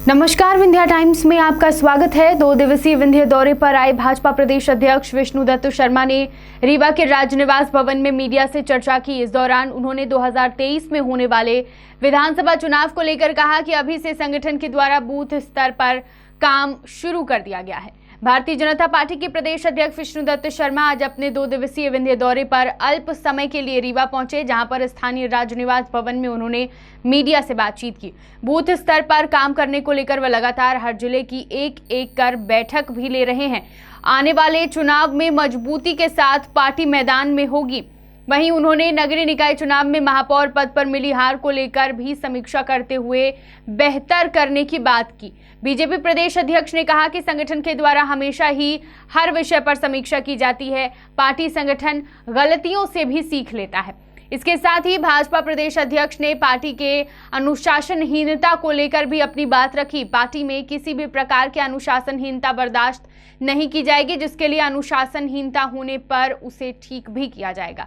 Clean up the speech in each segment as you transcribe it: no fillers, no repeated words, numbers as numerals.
नमस्कार, विंध्या टाइम्स में आपका स्वागत है। 2 दिवसीय विंध्य दौरे पर आए भाजपा प्रदेश अध्यक्ष विष्णुदत्त शर्मा ने रीवा के राजनिवास भवन में मीडिया से चर्चा की। इस दौरान उन्होंने 2023 में होने वाले विधानसभा चुनाव को लेकर कहा कि अभी से संगठन के द्वारा बूथ स्तर पर काम शुरू कर दिया गया है। भारतीय जनता पार्टी के प्रदेश अध्यक्ष विष्णुदत्त शर्मा आज अपने 2 दिवसीय विंध्य दौरे पर अल्प समय के लिए रीवा पहुंचे, जहां पर स्थानीय राजनिवास भवन में उन्होंने मीडिया से बातचीत की। बूथ स्तर पर काम करने को लेकर वह लगातार हर जिले की एक कर बैठक भी ले रहे हैं। आने वाले चुनाव में मजबूती के साथ पार्टी मैदान में होगी। वहीं उन्होंने नगरीय निकाय चुनाव में महापौर पद पर मिली हार को लेकर भी समीक्षा करते हुए बेहतर करने की बात की। बीजेपी प्रदेश अध्यक्ष ने कहा कि संगठन के द्वारा हमेशा ही हर विषय पर समीक्षा की जाती है। पार्टी संगठन गलतियों से भी सीख लेता है। इसके साथ ही भाजपा प्रदेश अध्यक्ष ने पार्टी के अनुशासनहीनता को लेकर भी अपनी बात रखी। पार्टी में किसी भी प्रकार की अनुशासनहीनता बर्दाश्त नहीं की जाएगी, जिसके लिए अनुशासनहीनता होने पर उसे ठीक भी किया जाएगा।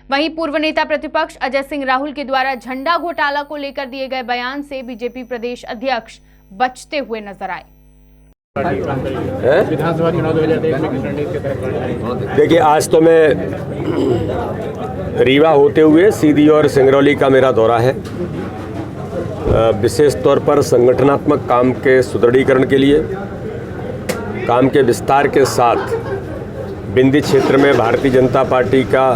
वहीं पूर्व नेता प्रतिपक्ष अजय सिंह राहुल के द्वारा झंडा घोटाला को लेकर दिए गए बयान से बीजेपी प्रदेश अध्यक्ष बचते हुए नजर आए। विधानसभा चुनाव 2023 में किस रणनीति के तहत? देखिए, आज तो मैं रीवा होते हुए सीधी और सिंगरौली का मेरा दौरा है। विशेष तौर पर संगठनात्मक काम के सुदृढ़ीकरण के लिए, काम के विस्तार के साथ बिंदी क्षेत्र में भारतीय जनता पार्टी का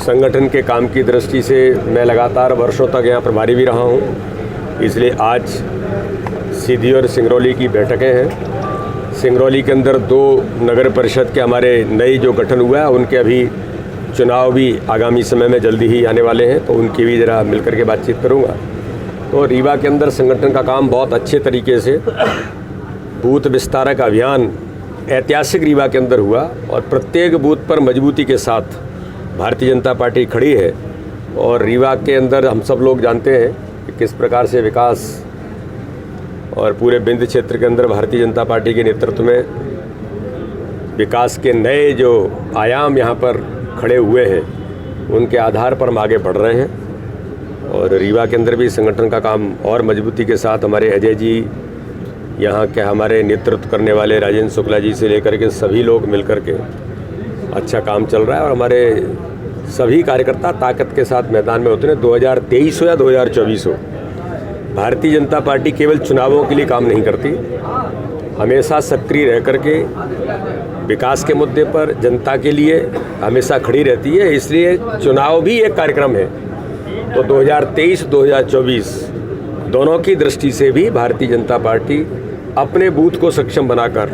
संगठन के काम की दृष्टि से मैं लगातार वर्षों तक यहाँ प्रभारी भी रहा हूँ। इसलिए आज सीधी और सिंगरौली की बैठकें हैं। सिंगरौली के अंदर 2 नगर परिषद के हमारे नए जो गठन हुआ है, उनके अभी चुनाव भी आगामी समय में जल्दी ही आने वाले हैं, तो उनकी भी ज़रा मिलकर के बातचीत करूँगा। तो रीवा के अंदर संगठन का काम बहुत अच्छे तरीके से, बूथ विस्तारक अभियान ऐतिहासिक रीवा के अंदर हुआ और प्रत्येक बूथ पर मजबूती के साथ भारतीय जनता पार्टी खड़ी है। और रीवा के अंदर हम सब लोग जानते हैं कि किस प्रकार से विकास और पूरे बिंद क्षेत्र के अंदर भारतीय जनता पार्टी के नेतृत्व में विकास के नए जो आयाम यहाँ पर खड़े हुए हैं, उनके आधार पर हम आगे बढ़ रहे हैं। और रीवा के अंदर भी संगठन का काम और मजबूती के साथ हमारे अजय जी, यहाँ के हमारे नेतृत्व करने वाले राजेंद्र शुक्ला जी से लेकर के सभी लोग मिलकर के अच्छा काम चल रहा है। और हमारे सभी कार्यकर्ता ताकत के साथ मैदान में होते हैं। 2023 हो या 2024 हो, भारतीय जनता पार्टी केवल चुनावों के लिए काम नहीं करती, हमेशा सक्रिय रह करके विकास के मुद्दे पर जनता के लिए हमेशा खड़ी रहती है। इसलिए चुनाव भी एक कार्यक्रम है। तो 2023-2024 दोनों की दृष्टि से भी भारतीय जनता पार्टी अपने बूथ को सक्षम बनाकर,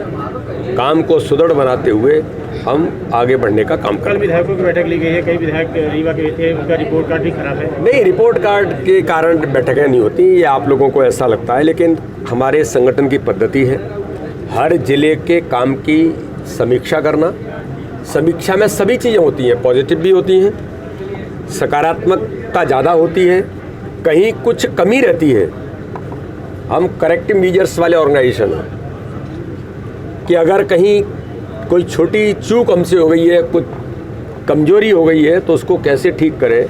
काम को सुदृढ़ बनाते हुए हम आगे बढ़ने का काम करें। कल विधायकों की बैठक ली गई है, कई विधायक रीवा के थे, उनका रिपोर्ट कार्ड भी खराब है। नहीं, रिपोर्ट कार्ड के कारण बैठकें नहीं होती, ये आप लोगों को ऐसा लगता है, लेकिन हमारे संगठन की पद्धति है हर जिले के काम की समीक्षा करना। समीक्षा में सभी चीज़ें होती हैं, पॉजिटिव भी होती हैं, सकारात्मकता ज़्यादा होती है, कहीं कुछ कमी रहती है। हम करेक्टिव मीजर्स वाले ऑर्गेनाइजेशन हैं कि अगर कहीं कोई छोटी चूक हमसे हो गई है, कुछ कमजोरी हो गई है, तो उसको कैसे ठीक करें।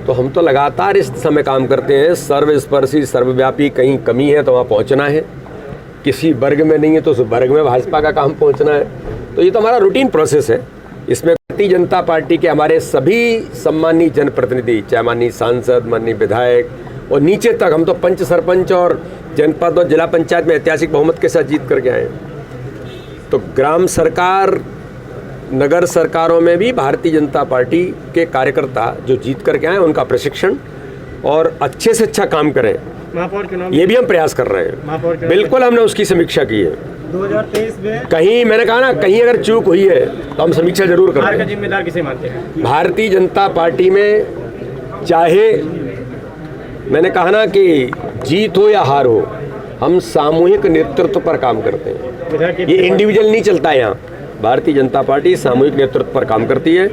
तो हम तो लगातार इस समय काम करते हैं, सर्वस्पर्शी सर्वव्यापी। कहीं कमी है तो वहाँ पहुँचना है, किसी वर्ग में नहीं है तो उस वर्ग में भाजपा का काम पहुँचना है। तो ये तो हमारा रूटीन प्रोसेस है। इसमें भारतीय जनता पार्टी के हमारे सभी सम्मानीय जनप्रतिनिधि, चाहे माननीय सांसद, माननीय विधायक और नीचे तक, हम तो पंच, सरपंच और जनपद और जिला पंचायत में ऐतिहासिक बहुमत के साथ जीत करके आए। तो ग्राम सरकार, नगर सरकारों में भी भारतीय जनता पार्टी के कार्यकर्ता जो जीत करके आए, उनका प्रशिक्षण और अच्छे से अच्छा काम करें, महापौर चुनाव ये भी हम प्रयास कर रहे हैं। बिल्कुल, हमने उसकी समीक्षा की है। 2023 में कहीं, मैंने कहा ना, कहीं अगर चूक हुई है तो हम समीक्षा जरूर हार करें। का जिम्मेदार किसे मानते हैं? भारतीय जनता पार्टी में चाहे, मैंने कहा ना कि जीत हो या हार हो, हम सामूहिक नेतृत्व पर काम करते हैं। ये इंडिविजुअल नहीं चलता है। यहाँ भारतीय जनता पार्टी सामूहिक नेतृत्व पर काम करती है।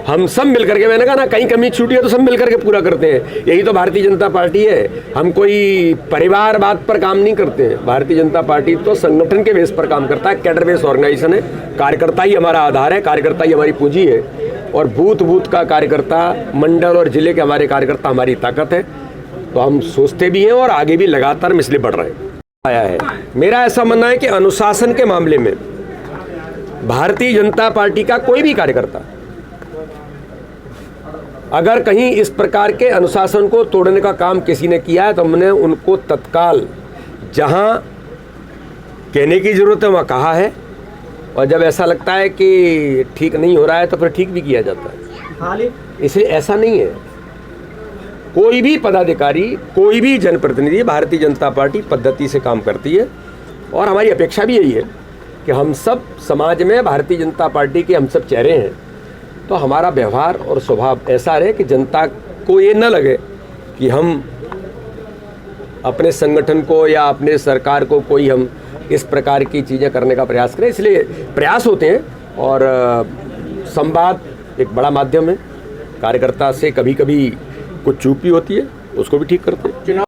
हम सब मिलकर के, मैंने कहा ना, कहीं कमी छूटी है तो सब मिलकर के पूरा करते हैं। यही तो भारतीय जनता पार्टी है। हम कोई परिवारवाद पर काम नहीं करते हैं। भारतीय जनता पार्टी तो संगठन के बेस पर काम करता है, कैडर बेस ऑर्गेनाइजेशन है। कार्यकर्ता ही हमारा आधार है, कार्यकर्ता ही हमारी पूंजी है। और बूथ बूथ का कार्यकर्ता, मंडल और जिले के हमारे कार्यकर्ता हमारी ताकत है। तो हम सोचते भी हैं और आगे भी लगातार इसलिए बढ़ रहे हैं। आया है, मेरा ऐसा मानना है कि अनुशासन के मामले में भारतीय जनता पार्टी का कोई भी कार्यकर्ता अगर कहीं इस प्रकार के अनुशासन को तोड़ने का काम किसी ने किया है तो हमने उनको तत्काल जहां कहने की ज़रूरत है वहाँ कहा है, और जब ऐसा लगता है कि ठीक नहीं हो रहा है तो फिर ठीक भी किया जाता है। इसलिए ऐसा नहीं है, कोई भी पदाधिकारी, कोई भी जनप्रतिनिधि, भारतीय जनता पार्टी पद्धति से काम करती है और हमारी अपेक्षा भी यही है कि हम सब समाज में भारतीय जनता पार्टी के हम सब चेहरे हैं, तो हमारा व्यवहार और स्वभाव ऐसा रहे कि जनता को ये न लगे कि हम अपने संगठन को या अपने सरकार को कोई हम इस प्रकार की चीज़ें करने का प्रयास करें। इसलिए प्रयास होते हैं और संवाद एक बड़ा माध्यम है। कार्यकर्ता से कभी कभी कुछ चूक भी होती है, उसको भी ठीक करते हैं।